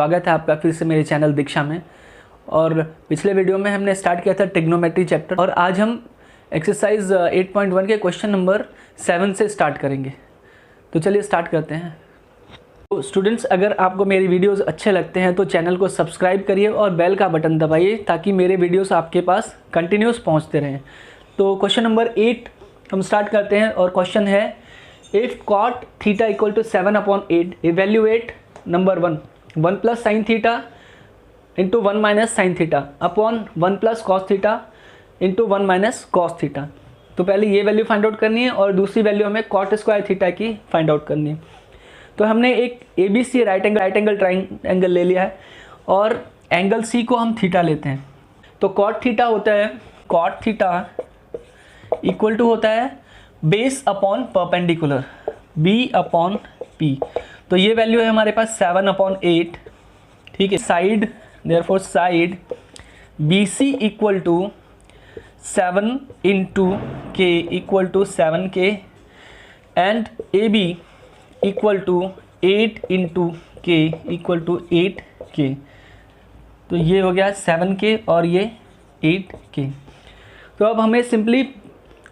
स्वागत है आपका फिर से मेरे चैनल दीक्षा में। और पिछले वीडियो में हमने स्टार्ट किया था ट्रिग्नोमेट्री चैप्टर और आज हम एक्सरसाइज 8.1 के क्वेश्चन नंबर 7 से स्टार्ट करेंगे। तो चलिए स्टार्ट करते हैं। तो स्टूडेंट्स, अगर आपको मेरी वीडियोस अच्छे लगते हैं तो चैनल को सब्सक्राइब करिए और बेल का बटन दबाइए ताकि मेरे वीडियोस आपके पास कंटिन्यूस पहुंचते रहें। तो क्वेश्चन नंबर 8 हम स्टार्ट करते हैं और क्वेश्चन है if cot theta equal to 7/8 evaluate number 1 plus sine theta into 1 minus sine theta upon 1 plus cos theta into 1 minus cos theta. तो पहले ये वैल्यू फाइंड आउट करनी है और दूसरी वैल्यू हमें कॉट स्क्वायर थीटा की फाइंड आउट करनी है। तो हमने एक ABC राइट एंगल ट्राइंगल ले लिया है और एंगल C को हम थीटा लेते हैं। तो कॉट थीटा होता है, कॉट थीटा इक्वल टू होता है base upon perpendicular B upon P। तो ये वैल्यू है हमारे पास 7/8, ठीक है। Side therefore side BC equal to 7 into K equal to 7K and AB equal to 8 into K equal to 8K। तो ये हो गया 7K और ये 8K। तो अब हमें सिंपली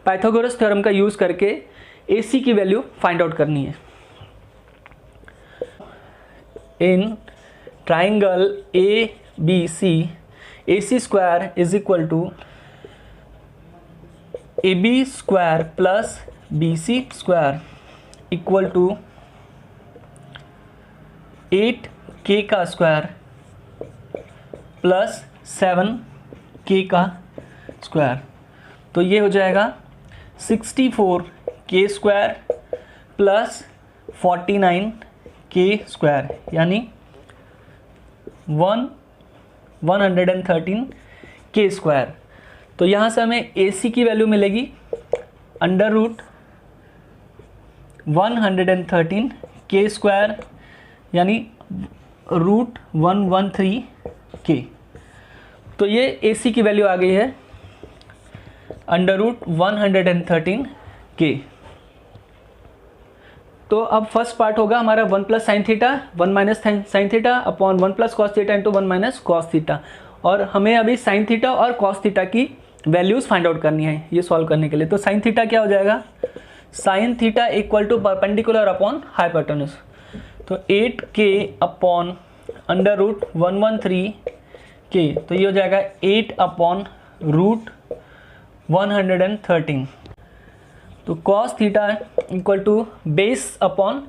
पाइथागोरस थ्योरम का यूज़ करके AC की वैल्यू फाइंड आउट करनी है। In triangle ABC AC square is equal to AB square plus BC square equal to 8K का स्क्वायर प्लस 7K का स्क्वायर। तो ये हो जाएगा 64K square plus 49K square यानी 113K स्क्वायर। तो यहाँ से हमें AC की वैल्यू मिलेगी अंडर रूट 113K स्क्वायर यानी रूट 113K। तो ये AC की वैल्यू आ गई है अंडर रूट 113K। तो अब फर्स्ट पार्ट होगा हमारा 1 plus sine theta 1 minus sine theta upon 1 plus cos theta into 1 minus cos theta. और हमें अभी साइन थीटा और कॉस थीटा की वैल्यूज़ फाइंड आउट करनी है ये सॉल्व करने के लिए। तो साइन थीटा क्या हो जाएगा, sine theta equal to perpendicular upon hypotenuse. तो 8K upon under root 113K। तो ये हो जाएगा 8 अपॉन रूट 113। तो cos theta equal to base upon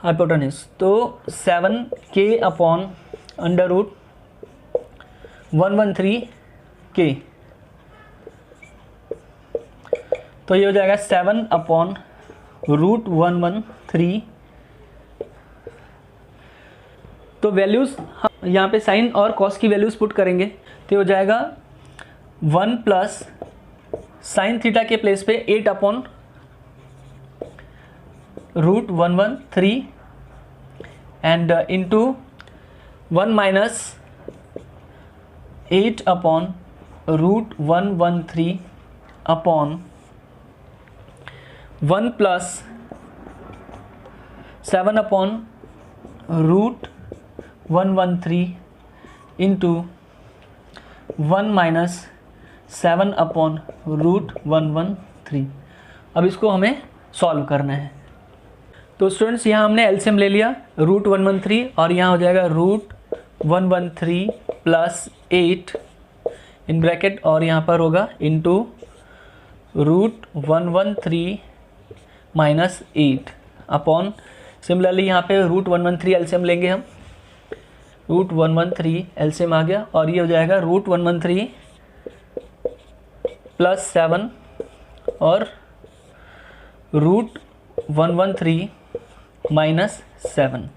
hypotenuse. तो 7K upon under root 113K। तो ये हो जाएगा 7 अपॉन रूट 113। तो वैल्यूज़ हम यहाँ पे साइन और कॉस की वैल्यूज़ पुट करेंगे तो हो जाएगा 1 प्लस साइन थीटा के प्लेस पे 8 upon root 113 and into 1 minus 8 upon root 113 upon 1 plus 7 upon root 113 into 1 minus 7 upon root 113। अब इसको हमें सॉल्व करना है। तो स्टूडेंट्स यहाँ हमने एलसीएम ले लिया रूट 113 और यहाँ हो जाएगा रूट 113 प्लस 8 इन ब्रैकेट और यहाँ पर होगा into root 113 minus 8 upon similarly यहाँ पे रूट 113 एलसीएम लेंगे हम। रूट 113 एलसीएम आ गया और ये हो जाएगा रूट 113 प्लस 7 और रूट 113 माइनस 7।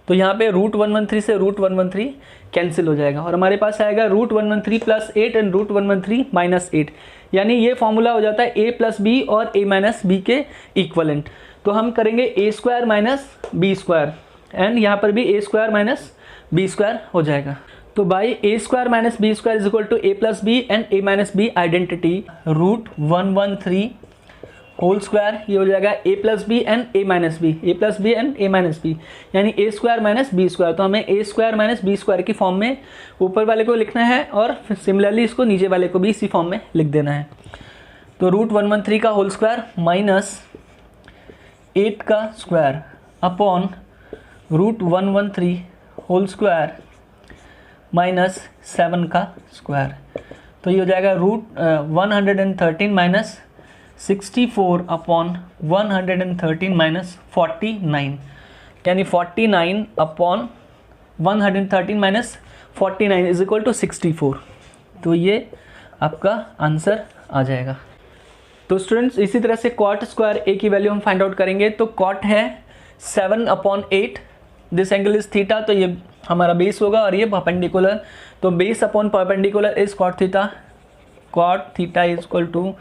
तो यहाँ पे रूट 113 से रूट 113 कैंसिल हो जाएगा और हमारे पास आएगा root 113 plus 8 and root 113 minus 8। यानी ये फॉर्मूला हो जाता है a प्लस बी और a माइनस बी के इक्वलेंट। तो हम करेंगे a square minus B square and यहाँ पर भी a square minus B square हो जाएगा। तो by a square minus B square is equal to a plus B and a minus B identity root 113 whole square, ये हो जाएगा A plus B and A minus B, A plus B and A minus B, यानी A square minus B square. तो हमें A square minus B square की form में ऊपर वाले को लिखना है और सिमिलरली इसको नीचे वाले को भी इसी फॉर्म में लिख देना है। तो √113 का होल स्क्वायर माइनस 8 का square upon √113 whole square minus 7 का स्क्वायर। तो ये हो जाएगा √113 माइनस 64 अपॉन 113 माइनस 49, यानी 49 अपॉन 113 माइनस 49 इज इक्वल टू 64। तो ये आपका आंसर आ जाएगा। तो स्टूडेंट्स इसी तरह से कॉट स्क्वायर ए की वैल्यू हम फाइंड आउट करेंगे। तो कॉट है 7/8, दिस एंगल इज थीटा, तो ये हमारा बेस होगा और ये परपेंडिकुलर, तो base upon perpendicular is cot theta, cot theta is equal to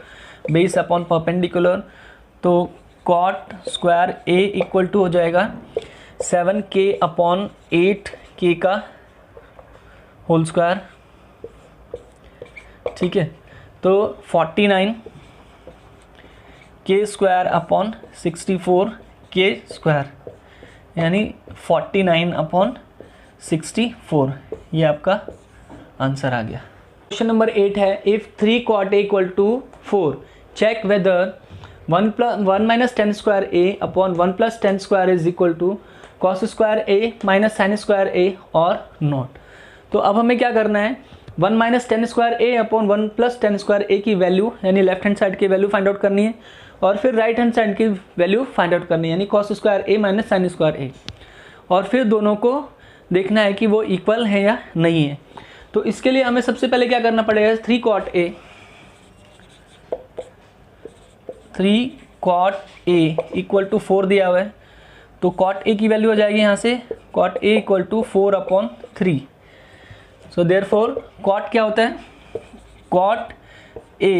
base upon perpendicular. तो cot square A equal to हो जाएगा 7k अपॉन 8k का होल स्क्वायर, ठीक है। तो 49 k square upon 64 k square, यानी 49 अपॉन 64, ये आपका आंसर आ गया। क्वेश्चन नंबर 8 है, if 3 cot a equal to 4, check whether 1 minus 10 square a upon 1 plus 10 square is equal to cos square a minus sine square a और not. तो अब हमें क्या करना है, 1 minus 10 square a upon 1 plus 10 square a की value, यानी left hand side की वैल्यू फाइंड आउट करनी है, और फिर राइट हैंड साइड की वैल्यू फाइंड आउट करनी है, यानी cos square a minus sine square a, और फिर दोनों को देखना है कि वो इक्वल है या नहीं है। तो इसके लिए हमें सबसे पहले क्या करना पड़ेगा, 3 cot a इक्वल टू 4 दिया हुआ है, तो cot a की वैल्यू हो जाएगी यहाँ से cot a equal to 4/3। So therefore cot क्या होता है, cot a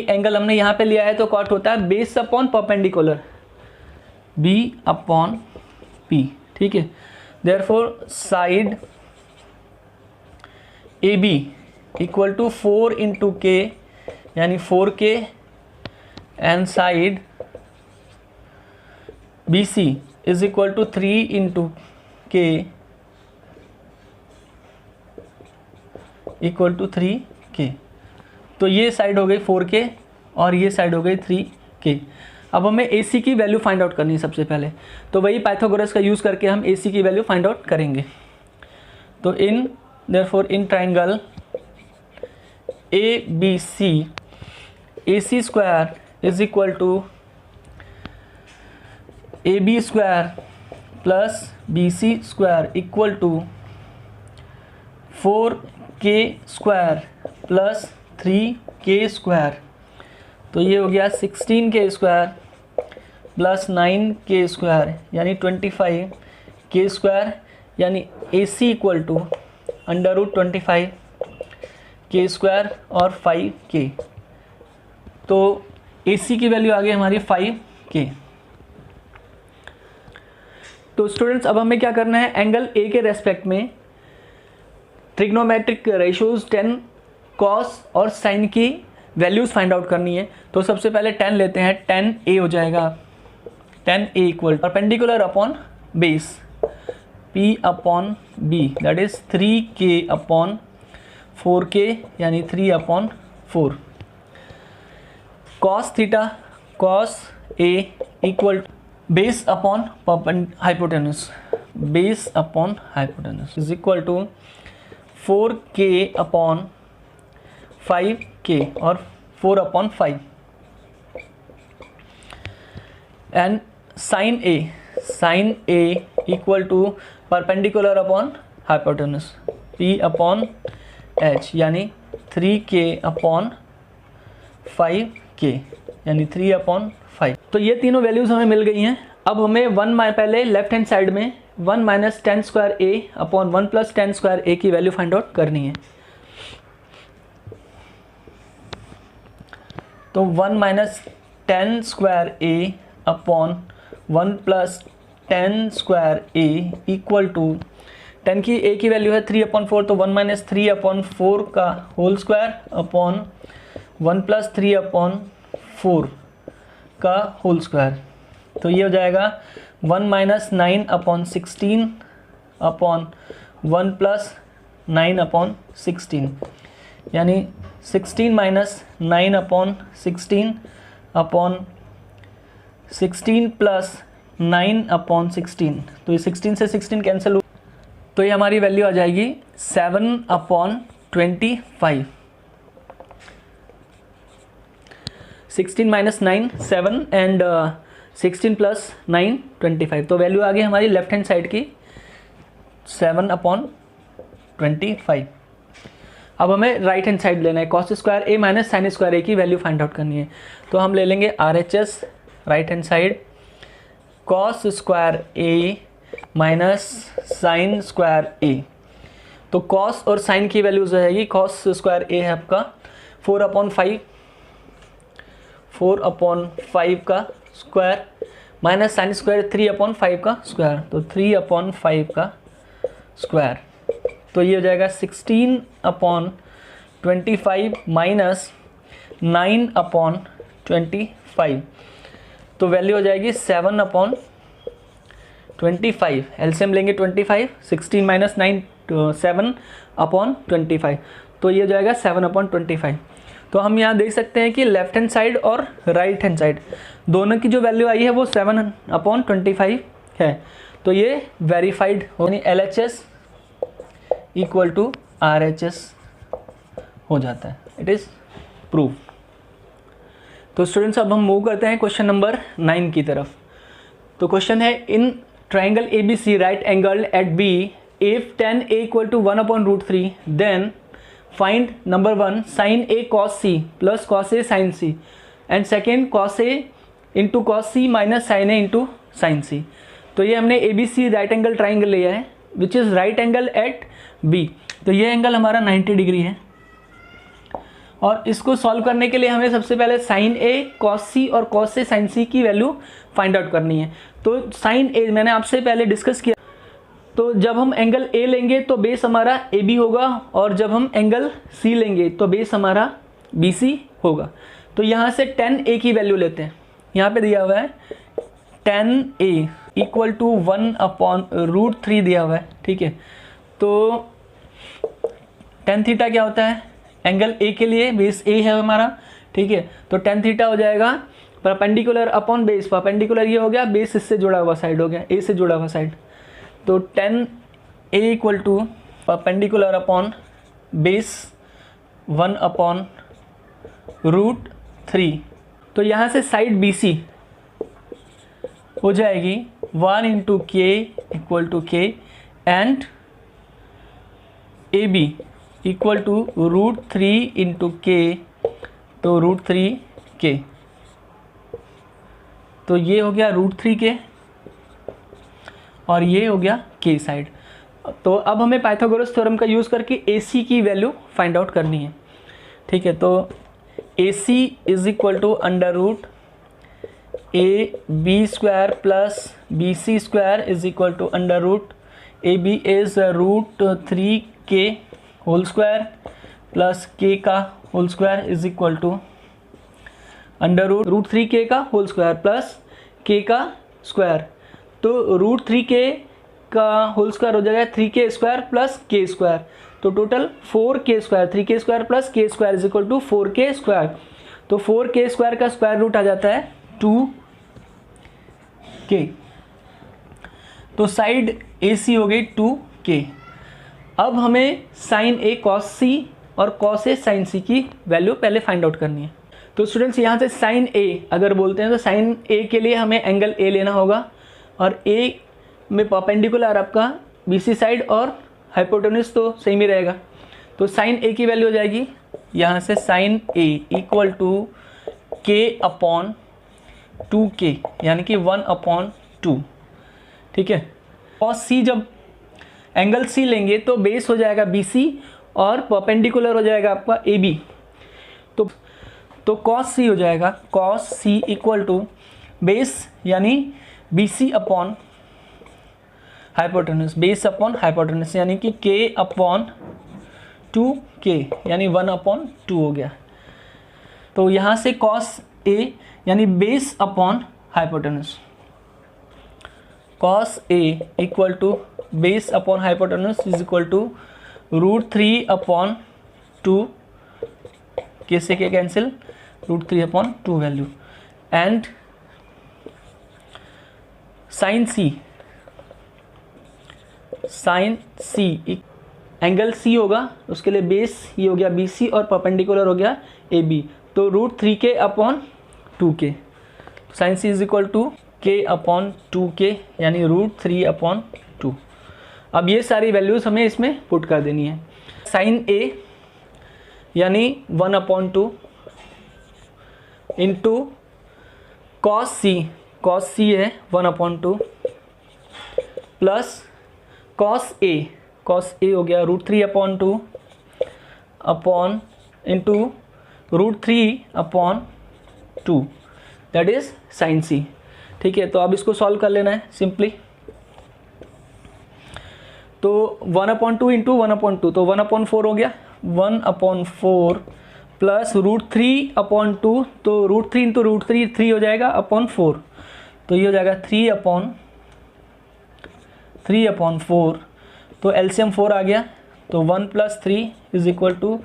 एंगल हमने यहाँ पे लिया है, तो cot होता है base upon perpendicular, b upon p, ठीक है। Therefore side AB equal to 4 into k, यानी 4k, and side BC is equal to 3 into k equal to 3k। तो ये साइड हो गई 4k और ये साइड हो गई 3k। अब हमें AC की वैल्यू फाइंड आउट करनी है सबसे पहले, तो वही पाइथागोरस का यूज़ करके हम AC की वैल्यू फाइंड आउट करेंगे। तो therefore in triangle ABC, AC square is equal to AB square plus BC square equal to 4k square plus 3k square। तो ये हो गया 16k square plus 9k square, यानी 25k स्क्वायर, यानी AC equal to √25 k square और 5k। तो AC की value आ गई हमारी 5k। तो स्टूडेंट्स अब हमें क्या करना है, एंगल A के रेस्पेक्ट में ट्रिग्नोमेट्रिक रेशियोज tan, cos और sin की वैल्यूज़ फाइंड आउट करनी है। तो सबसे पहले tan लेते हैं, tan A हो जाएगा, tan A equal perpendicular upon base P upon B, that is 3k upon 4k, यानी 3/4। cos theta, cos A equal base upon hypotenuse, base upon hypotenuse is equal to 4k upon 5k और 4/5, and sine A equal to perpendicular upon hypotenuse P upon H, यानी 3k upon 5k, यानी 3/5। तो ये तीनों values हमें मिल गई हैं। अब हमें पहले लेफ्ट हैंड साइड में 1 minus 10 square A upon 1 plus 10 square A की वैल्यू फाइंड आउट करनी है। तो 1 minus 10 square A upon 1 plus 10 square A equal to 10 की A की वैल्यू है 3/4, तो 1 माइनस 3/4 का होल स्क्वायर अपॉन 1 प्लस 3/4 का होल स्क्वायर। तो ये हो जाएगा 1 minus 9 upon 16 upon 1 plus 9 upon 16, यानी 16 minus 9 upon 16 upon 16 plus 9 upon 16। तो ये 16 से 16 कैंसिल हो, तो ये हमारी वैल्यू आ जाएगी 7 अपॉन 25। 16 minus 9 7 and 16 plus 9 25। तो वैल्यू आ गई हमारी लेफ्ट हैंड साइड की 7 अपॉन 25। अब हमें राइट हैंड साइड लेना है, cos square A minus sine square ए की वैल्यू फाइंड आउट करनी है। तो हम ले लेंगे RHS right hand side, cos square A minus sine square A. तो कॉस और साइन की वैल्यूज हो जाएगी, कॉस स्क्वायर ए है आपका 4 अपॉन 5 का square minus sine square 3 upon 5 का स्क्वायर, तो 3 अपॉन 5 का स्क्वायर। तो ये हो जाएगा 16 अपॉन 25 माइनस 9 अपॉन 25। तो वैल्यू हो जाएगी 7 अपॉन 25। एलसीएम लेंगे 25, 16 माइनस 9 7 अपॉन 25। तो ये हो जाएगा 7 अपॉन 25। तो हम यहाँ देख सकते हैं कि लेफ्ट हैंड साइड और राइट हैंड साइड दोनों की जो वैल्यू आई है वो 7 अपॉन 25 है। तो ये वेरीफाइड यानी LHS इक्वल टू RHS हो जाता है, इट इज़ प्रूफ। तो स्टूडेंट्स अब हम मूव करते हैं क्वेश्चन नंबर 9 की तरफ। तो क्वेश्चन है in triangle ABC right angle at B if tan A equal to 1 upon √3 then find number 1 sine A cos C plus cos A sin C and second cos A into cos C minus sine A into sine C। तो ये हमने ABC right angle triangle लिया है which is right angle at B। तो ये angle हमारा 90 degree है और इसको सॉल्व करने के लिए हमें सबसे पहले साइन A cos C और cos A sin C की वैल्यू फाइंड आउट करनी है। तो साइन A मैंने आपसे पहले डिस्कस किया, तो जब हम एंगल A लेंगे तो बेस हमारा AB होगा और जब हम एंगल C लेंगे तो बेस हमारा BC होगा। तो यहाँ से tan A की वैल्यू लेते हैं, यहाँ पे दिया हुआ है tan A equal to 1 upon √3 दिया हुआ है, ठीक है। तो tan थीटा क्या होता है, एंगल A के लिए बेस A है हमारा, ठीक है। तो tan थीटा हो जाएगा परपेंडिकुलर अपॉन बेस, परपेंडिकुलर ये हो गया, बेस इससे जुड़ा हुआ साइड हो गया, A से जुड़ा हुआ साइड। तो tan A equal to perpendicular upon base 1 upon √3। तो यहाँ से साइड BC हो जाएगी 1 into K equal to K and AB equal to √3 into K, तो √3K। तो ये हो गया √3K और ये हो गया K साइड। तो अब हमें पाइथागोरस थ्योरम का यूज़ करके AC की वैल्यू फाइंड आउट करनी है, ठीक है। तो AC is equal to under root AB square plus BC square is equal to under root AB is √3K whole square plus K का whole square is equal to under root √3K का whole square plus K का square. तो √3K का whole square हो जाएगा 3K square plus K square, तो total 4K square, 3K square plus K square is equal to 4K square. तो 4K square का square root आ जाता है 2K। तो साइड AC हो गई 2K। अब हमें साइन A cos C और cos A sin C की वैल्यू पहले फाइंड आउट करनी है। तो स्टूडेंट्स यहाँ से साइन A अगर बोलते हैं तो साइन A के लिए हमें एंगल A लेना होगा और A में परपेंडिकुलर आपका BC साइड और हाइपोटेन्यूज तो सेम ही रहेगा। तो साइन A की वैल्यू हो जाएगी यहाँ से sine A equal to K upon 2K यानी कि 1 अपॉन 2, ठीक है। cos C जब एंगल C लेंगे तो बेस हो जाएगा BC और परपेंडिकुलर हो जाएगा आपका AB। तो cos C हो जाएगा cos C equal to base यानी BC upon hypotenuse, base upon hypotenuse यानी कि K अपॉन 2K यानी 1 अपॉन 2 हो गया। तो यहाँ से cos ए यानी base upon hypotenuse, cos A equal to base upon hypotenuse is equal to √3/2, K से K cancel, √3/2 value, and sine C angle C होगा, उसके लिए बेस ये हो गया BC और परपेंडिकुलर हो गया AB, तो √3k/2k, sine C is equal to k/2k यानी √3/2। अब ये सारी वैल्यूज़ हमें इसमें पुट कर देनी है। साइन A यानी 1/2 इंटू कॉस सी है 1/2 प्लस कॉस ए हो गया √3/2 upon into √3/2, that is sine C. ठीक है, तो अब इसको सॉल्व कर लेना है सिंपली। तो 1/2 इंटू 1/2 तो 1/4 हो गया, 1/4 प्लस √3/2 तो √3 इंटू √3 3 हो जाएगा अपॉन 4, तो ये हो जाएगा 3/4, तो एलसीएम 4 आ गया, तो 1 + 3 इज इक्वल टू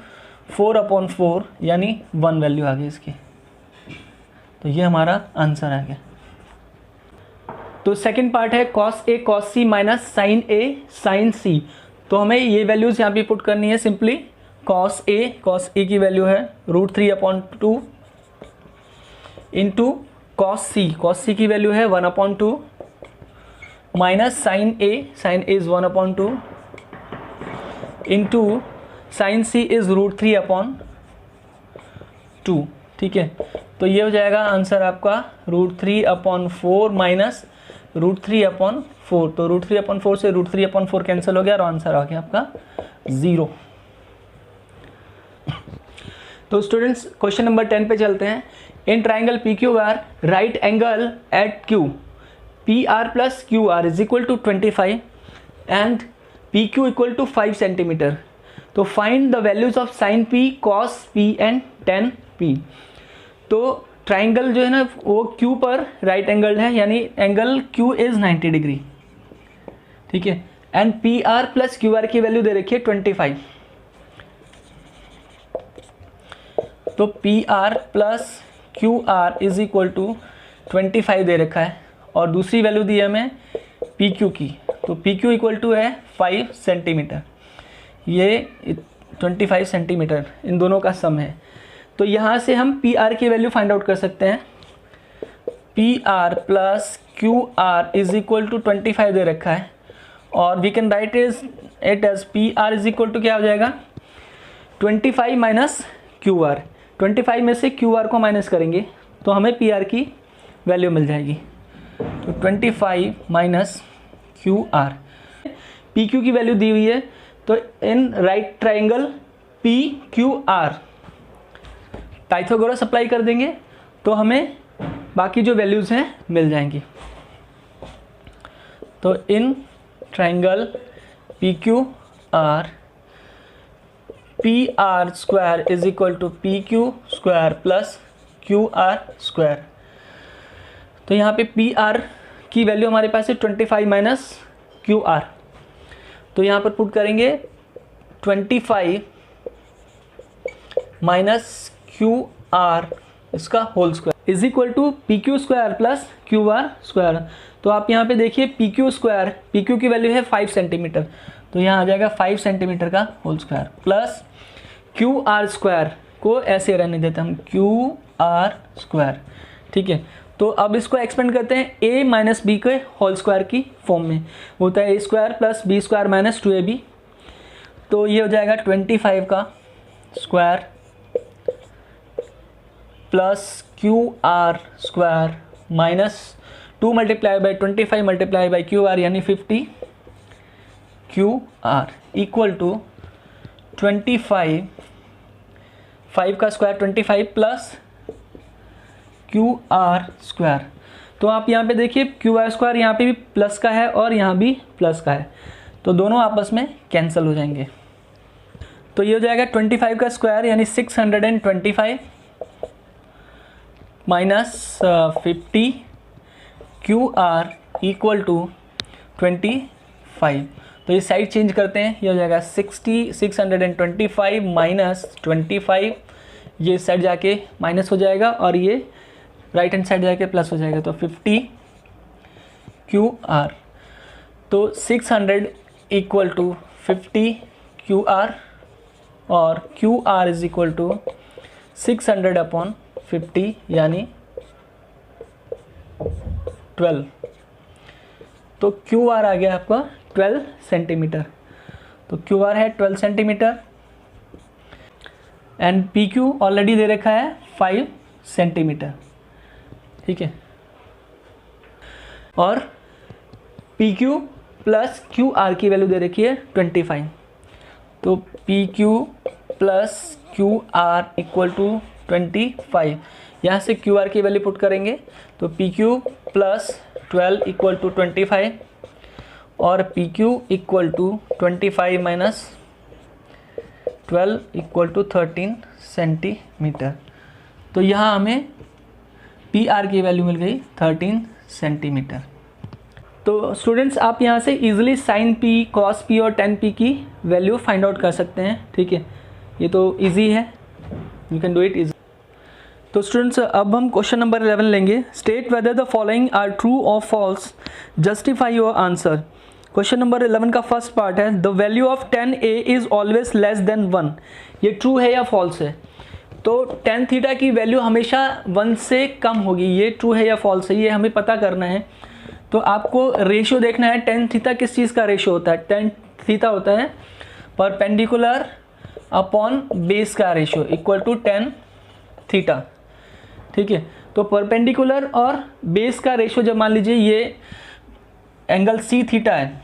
4/4 यानी 1 वैल्यू आ गई इसकी। तो ये हमारा आंसर आ गया। तो सेकंड पार्ट है cos A cos C minus sin A sin C, तो हमें ये वैल्यूज़ यहाँ पे पुट करनी है सिंपली। cos A की वैल्यू है √3/2 इंटू cos C की वैल्यू है 1/2 minus sin A is 1/2 into sin C is √3/2। ठीक है, तो ये हो जाएगा आंसर आपका √3/4 माइनस √3/4, तो √3/4 से √3/4 कैंसिल हो गया और आंसर आ गया आपका 0। तो स्टूडेंट्स क्वेश्चन नंबर 10 पे चलते हैं। In triangle PQR right angle at Q PR + QR is equal to 25 and PQ equal to 5 centimetre, तो find the values of sin P cos P and tan P। तो triangle जो है ना वो Q पर राइट एंगल है, यानी angle Q is 90 degree. ठीक है, एंड PR + QR की वैल्यू दे रखी है 25, तो PR + QR is equal to 25 दे रखा है, और दूसरी वैल्यू दी है हमें PQ की, तो PQ इक्वल टू है 5 सेंटीमीटर, ये 25 सेंटीमीटर इन दोनों का सम है। तो यहाँ से हम PR की वैल्यू फाइंड आउट कर सकते हैं। PR + QR is equal to 25 दे रखा है, और we can write it as PR is equal to क्या हो जाएगा 25 माइनस QR, 25 में से QR को माइनस करेंगे तो हमें PR की वैल्यू मिल जाएगी, तो 25 माइनस QR। PQ की वैल्यू दी हुई है, तो in right triangle PQR Pythagoras apply कर देंगे तो हमें बाकी जो वैल्यूज़ हैं मिल जाएंगी। तो in triangle PQR PR² is equal to PQ² plus QR²। तो यहाँ पे PR की वैल्यू हमारे पास है 25 माइनस QR, तो यहाँ पर पुट करेंगे 25 माइनस QR इसका whole square is equal to PQ² plus QR²। तो आप यहाँ पे देखिए PQ की वैल्यू है 5 सेंटीमीटर, तो यहाँ आ जाएगा 5 सेंटीमीटर का होल स्क्वायर प्लस QR² को ऐसे रहने देते हम QR²। ठीक है, तो अब इसको एक्सपेंड करते हैं A माइनस B के होल स्क्वायर की फॉर्म में, होता है A² plus B² minus 2AB, तो ये हो जाएगा 25 का square plus QR² minus 2 multiply by 25 multiply by QR यानी 50 QR इक्वल टू 25, 5 का स्क्वायर 25 प्लस QR²। तो आप यहाँ पे देखिए QR² यहाँ पे भी प्लस का है और यहाँ भी प्लस का है, तो दोनों आपस में कैंसिल हो जाएंगे। तो ये हो जाएगा 25 का स्क्वायर यानी 625 माइनस 50 QR इक्वल टू 25। तो ये साइड चेंज करते हैं, ये हो जाएगा 625 माइनस 25, ये साइड जाके माइनस हो जाएगा और ये राइट हैंड साइड जाके प्लस हो जाएगा, तो 50 QR। तो 600 इक्वल टू 50 QR और QR इज इक्वल टू 600/50 यानी 12। तो QR आ गया आपका 12 सेंटीमीटर। तो QR है 12 सेंटीमीटर एंड PQ ऑलरेडी दे रखा है 5 सेंटीमीटर, ठीक है। और PQ प्लस QR की वैल्यू दे रखी है 25। तो PQ plus QR equal to 25। यहाँ से QR की वैल्यू पुट करेंगे तो PQ प्लस 12 इक्वल टू 25 और PQ equal to 25 minus 12 equal to 13 centimetre. तो यहाँ हमें PR की वैल्यू मिल गई 13 सेंटीमीटर। तो स्टूडेंट्स आप यहाँ से easily sin P, cos P और tan P की वैल्यू फाइंड आउट कर सकते हैं, ठीक है। ये तो इजी है, you can do it easy. तो स्टूडेंट्स अब हम क्वेश्चन नंबर 11 लेंगे। State whether the following are true और false, justify your answer. Question number 11 का फर्स्ट पार्ट है the value of tan A is always less than 1। ये true है या फॉल्स है? तो tan थीटा की वैल्यू हमेशा 1 से कम होगी, ये ट्रू है या फॉल्स है, ये हमें पता करना है। तो आपको रेशियो देखना है, tan थीटा किस चीज़ का रेशियो होता है? tan थीटा होता है परपेंडिकुलर अपॉन बेस का ratio equal to tan theta, ठीक है। तो परपेंडिकुलर और बेस का रेशियो जब मान लीजिए ये एंगल C थीटा है,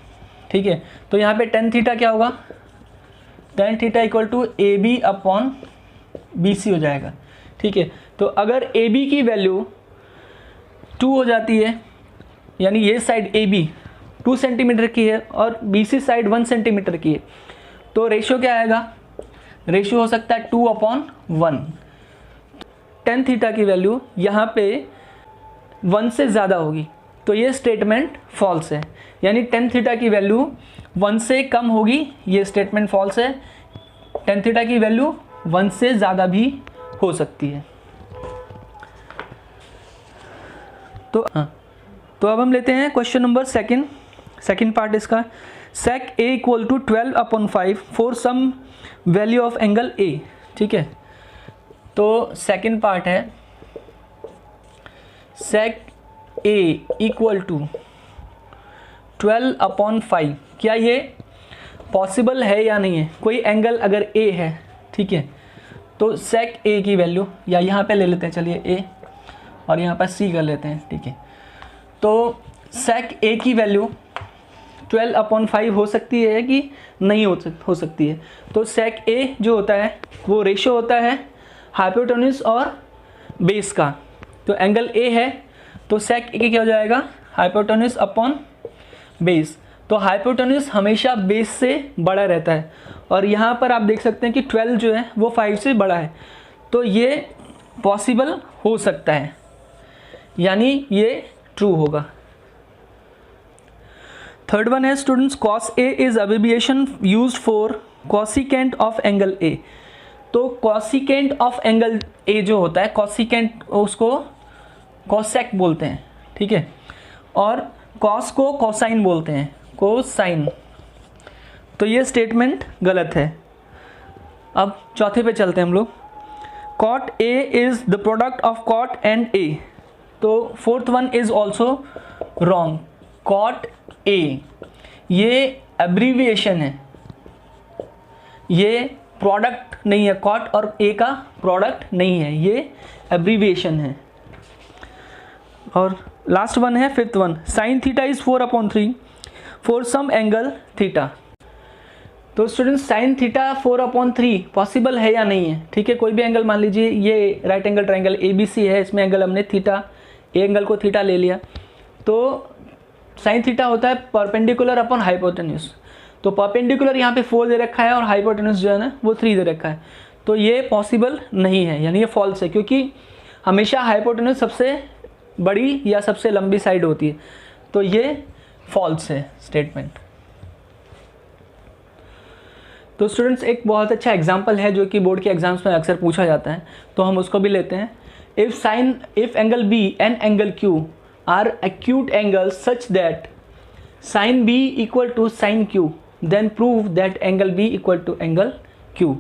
ठीक है, तो यहाँ पे tan थीटा क्या होगा? tan theta equal to AB upon BC हो जाएगा, ठीक है। तो अगर AB की वैल्यू 2 हो जाती है, यानी ये साइड AB 2 सेंटीमीटर की है और BC साइड 1 सेंटीमीटर की है, तो रेशियो क्या आएगा? रेशियो हो सकता है 2/1। tan थीटा की वैल्यू यहाँ पे 1 से ज़्यादा होगी, तो ये स्टेटमेंट फॉल्स है। यानी tan थीटा की वैल्यू 1 से कम होगी, ये स्टेटमेंट फॉल्स है। tan थीटा की वैल्यू 1 से ज़्यादा भी हो सकती है। तो तो अब हम लेते हैं क्वेश्चन नंबर सेकंड पार्ट इसका। sec A equal to 12/5 for some value of angle A, ठीक है। तो सेकंड पार्ट है sec A इक्वल टू 12/5। क्या ये पॉसिबल है या नहीं है? कोई एंगल अगर A है, ठीक है, तो sec A की वैल्यू या यहाँ पे ले लेते हैं, चलिए A और यहाँ पर C कर लेते हैं, ठीक है। तो sec A की वैल्यू 12/5 हो सकती है कि नहीं हो सकती है? तो sec A जो होता है वो रेशियो होता है हाइपोटेन्यूज और बेस का। तो एंगल A है तो sec A क्या हो जाएगा? Hypotenuse upon base. तो हाइपोटेन्यूज हमेशा बेस से बड़ा रहता है और यहाँ पर आप देख सकते हैं कि 12 जो है वो 5 से बड़ा है, तो ये पॉसिबल हो सकता है, यानी ये ट्रू होगा। थर्ड वन है students cos A is abbreviation used for cosecant of angle A। तो कोसिकेंट ऑफ एंगल A जो होता है, कोसिकेंट उसको कोसेक बोलते हैं, ठीक है, और कॉस को कोसाइन बोलते हैं, कोसाइन। तो ये स्टेटमेंट गलत है। अब चौथे पे चलते हैं हम लोग। cot A is the product of cot and A। तो fourth one is also wrong. cot A ये एब्रीविएशन है, ये प्रोडक्ट नहीं है। cot और A का प्रोडक्ट नहीं है, ये एब्रीविएशन है। और लास्ट वन है fifth one, sin theta is 4/3 for some angle theta. तो स्टूडेंट्स sin थीटा 4/3 पॉसिबल है या नहीं है? ठीक है, कोई भी एंगल मान लीजिए, ये राइट एंगल ट्राइंगल ABC है, इसमें एंगल हमने थीटा, ए एंगल को थीटा ले लिया, तो sin थीटा होता है परपेंडिकुलर अपॉन हाइपोटेन्यूज। तो परपेंडिकुलर यहाँ पे 4 दे रखा है और हाइपोटेन्यूज जो है ना वो 3 दे रखा है, तो ये पॉसिबल नहीं है, यानी ये फॉल्स है, क्योंकि हमेशा हाइपोटेन्यूज सबसे बड़ी या सबसे लंबी साइड होती है, तो ये फॉल्स है स्टेटमेंट। तो स्टूडेंट्स एक बहुत अच्छा एग्जांपल है जो कि बोर्ड के एग्जाम्स में अक्सर पूछा जाता है, तो हम उसको भी लेते हैं। If angle B and angle Q are acute angle such that sine B equal to sine Q, then prove that angle B equal to angle Q.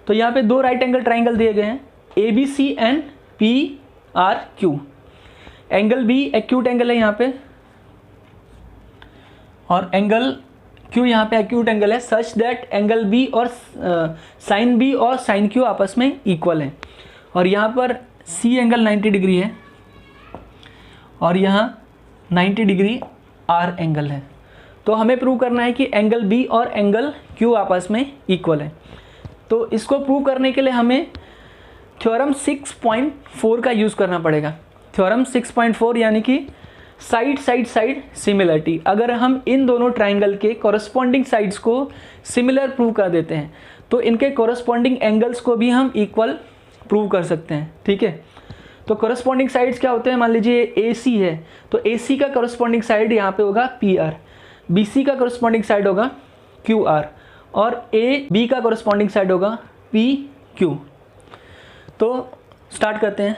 तो यहाँ पे दो राइट एंगल ट्राइंगल दिए गए हैं, A B C and P R Q. Angle B acute angle है यहाँ पे, और एंगल क्यू यहाँ पे एक्यूट एंगल है, सच दैट एंगल बी और साइन बी और साइन क्यू आपस में इक्वल है। और यहाँ पर सी एंगल 90 डिग्री है और यहाँ 90 डिग्री आर एंगल है। तो हमें प्रूव करना है कि एंगल बी और एंगल क्यू आपस में इक्वल है। तो इसको प्रूव करने के लिए हमें थ्योरम 6.4 का यूज़ करना पड़ेगा। थ्योरम 6.4 यानी कि साइड साइड साइड सिमिलरिटी। अगर हम इन दोनों ट्राइंगल के कॉरस्पॉन्डिंग साइड्स को सिमिलर प्रूव कर देते हैं तो इनके कॉरस्पॉन्डिंग एंगल्स को भी हम इक्वल प्रूव कर सकते हैं। ठीक है, तो कॉरस्पॉन्डिंग साइड्स क्या होते हैं, मान लीजिए ए सी है तो ए सी का कॉरस्पॉन्डिंग साइड यहाँ पे होगा पी आर, बी सी का कॉरस्पॉन्डिंग साइड होगा क्यू आर, और ए बी का कॉरस्पॉन्डिंग साइड होगा पी क्यू। तो स्टार्ट करते हैं।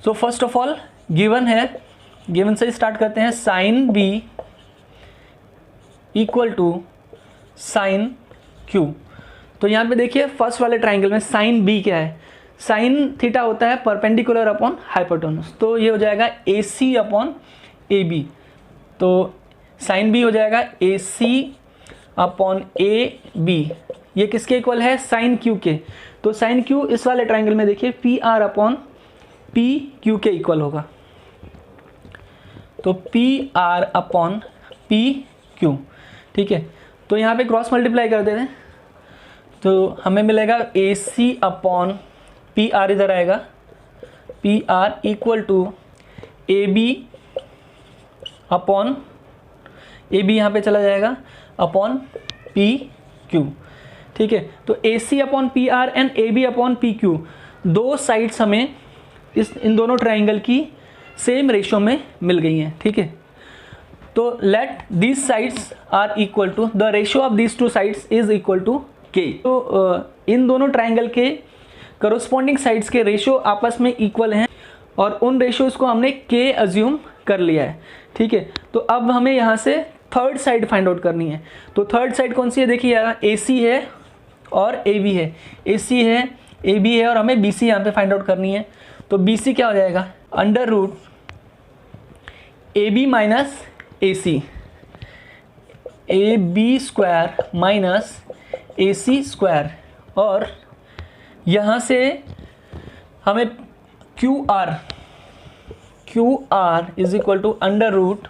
So first of all given है, गिवन से स्टार्ट करते हैं। Sine B equal to sine Q. तो यहाँ पे देखिए फर्स्ट वाले ट्राइंगल में साइन बी क्या है, साइन थीटा होता है परपेंडिकुलर अपॉन हाइपोटेन्यूज, तो ये हो जाएगा ए सी अपॉन ए बी। तो साइन बी हो जाएगा ए सी अपॉन ए बी, ये किसके इक्वल है, साइन क्यू के। तो साइन क्यू इस वाले ट्राइंगल में देखिए P R upon P Q के इक्वल होगा, तो P R upon P Q. ठीक है, तो यहाँ पे क्रॉस मल्टीप्लाई कर देते हैं तो हमें मिलेगा A C upon P R, इधर आएगा P R equal to A B upon, A B यहाँ पे चला जाएगा अपॉन पी क्यू। ठीक है, तो A C upon P R and A B upon P Q, दो साइड्स हमें इन दोनों ट्राइंगल की सेम रेशियो में मिल गई हैं। ठीक है, तो let these sides are equal to the ratio of these two sides is equal to K. तो इन दोनों ट्राइंगल के करस्पॉन्डिंग साइड्स के रेशियो आपस में इक्वल हैं और उन रेशियोज को हमने के अज्यूम कर लिया है। ठीक है, तो अब हमें यहाँ से थर्ड साइड फाइंड आउट करनी है। तो थर्ड साइड कौन सी है, देखिए यार ए सी है और ए बी है, ए सी है ए बी है और हमें बी सी यहाँ पे फाइंड आउट करनी है। तो बी सी क्या हो जाएगा, under root A B minus A C, A B square minus A C square, और यहाँ से हमें Q R is equal to under root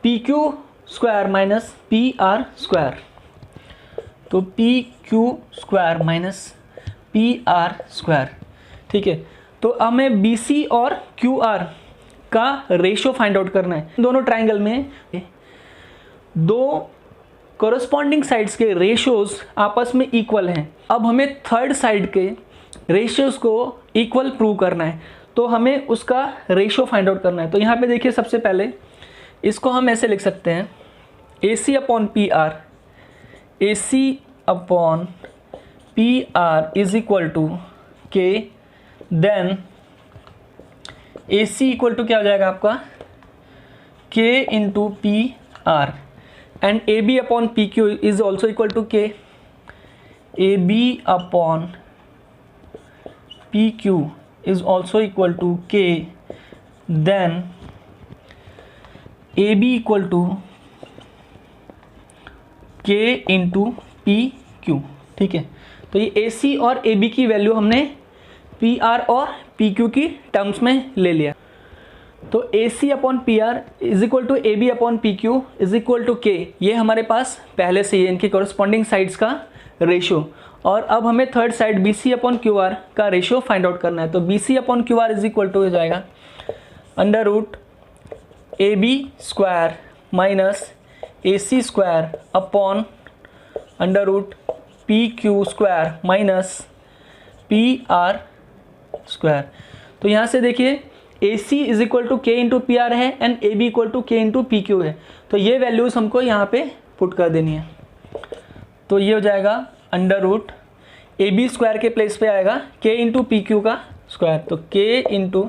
P Q square minus P R square. तो P Q square minus P R square. ठीक है, तो हमें B C और क्यू आर का रेशियो फाइंड आउट करना है। दोनों ट्राइंगल में दो कोरस्पॉन्डिंग साइड्स के रेशियोज आपस में इक्वल हैं। अब हमें थर्ड साइड के रेशियोज को इक्वल प्रूव करना है, तो हमें उसका रेशियो फाइंड आउट करना है। तो यहाँ पे देखिए सबसे पहले इसको हम ऐसे लिख सकते हैं, A C upon P R, A C upon P R is equal to K, then A C equal to क्या हो जाएगा आपका, K into P R, and A B upon P Q is also equal to K, A B upon P Q is also equal to k, then AB equal to k into PQ। ठीक है, तो ये AC और AB की value हमने PR और PQ की terms में ले लिया। तो AC upon P R is equal to A B upon P Q is equal to K, ये हमारे पास पहले से ही इनकी कॉरस्पॉन्डिंग साइड्स का रेशियो। और अब हमें third side B C upon Q R का रेशियो फाइंड आउट करना है। तो B C upon Q R is equal to हो जाएगा under root A B square minus A C square upon under root P Q square minus P R square. तो यहाँ से देखिए A C is equal to K into P R है and A B equal to K into P Q है। तो ये values हमको यहाँ पे पुट कर देनी है। तो ये हो जाएगा under root A B square के प्लेस पे आएगा के इंटू पी क्यू का स्क्वायर, तो के इंटू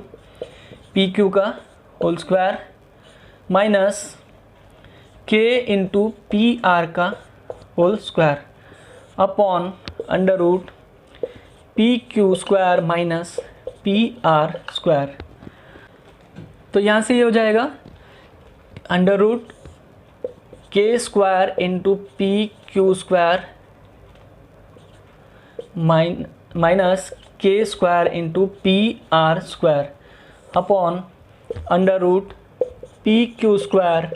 पी क्यू का whole square minus K into P R का whole square upon under root P Q square minus P R square. तो यहाँ से ये हो जाएगा under root K square into P Q square minus K square into P R square upon under root P Q square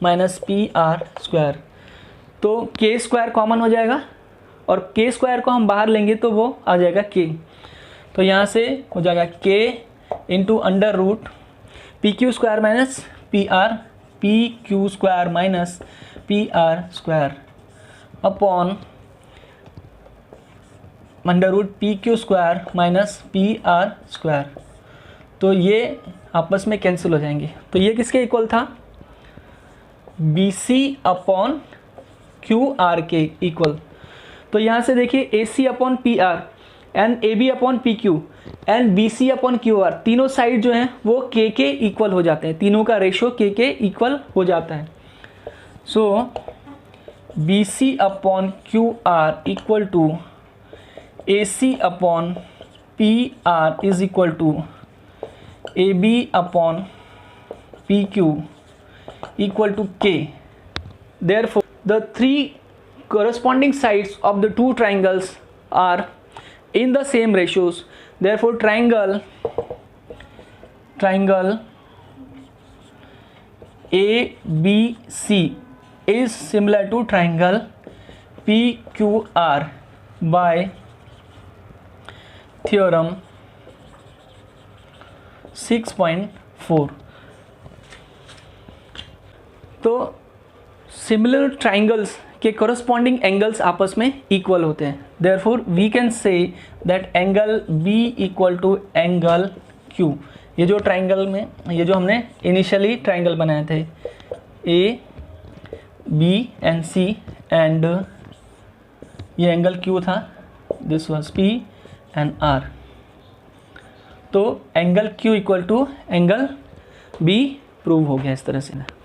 minus P R square. तो के square common हो जाएगा और के स्क्वायर को हम बाहर लेंगे तो वो आ जाएगा के। तो यहाँ से हो जाएगा K into under root P Q square minus P Q square minus P R square upon under root P Q square minus P R square. तो ये आपस में कैंसिल हो जाएंगे। तो ये किसके इक्वल था, B C upon Q R के इक्वल। तो यहाँ से देखिए A C upon P R and A B upon P Q and B C upon Q R, तीनों साइड जो हैं वो के इक्वल हो जाते हैं, तीनों का रेशो के इक्वल हो जाता है। So B C upon Q R equal to A C upon P R is equal to A B upon P Q equal to k. Therefore, the three corresponding sides of the two triangles are in the same ratios. Therefore, triangle ABC is similar to triangle PQR by theorem 6.4. तो similar triangles के corresponding angles आपस में equal होते हैं। Therefore we can say that angle B equal to angle Q। ये जो triangle में ये जो हमने इनिशियली ट्राइंगल बनाए थे A B and C and ये एंगल Q था, this was P and R। तो angle Q equal to angle B prove हो गया इस तरह से।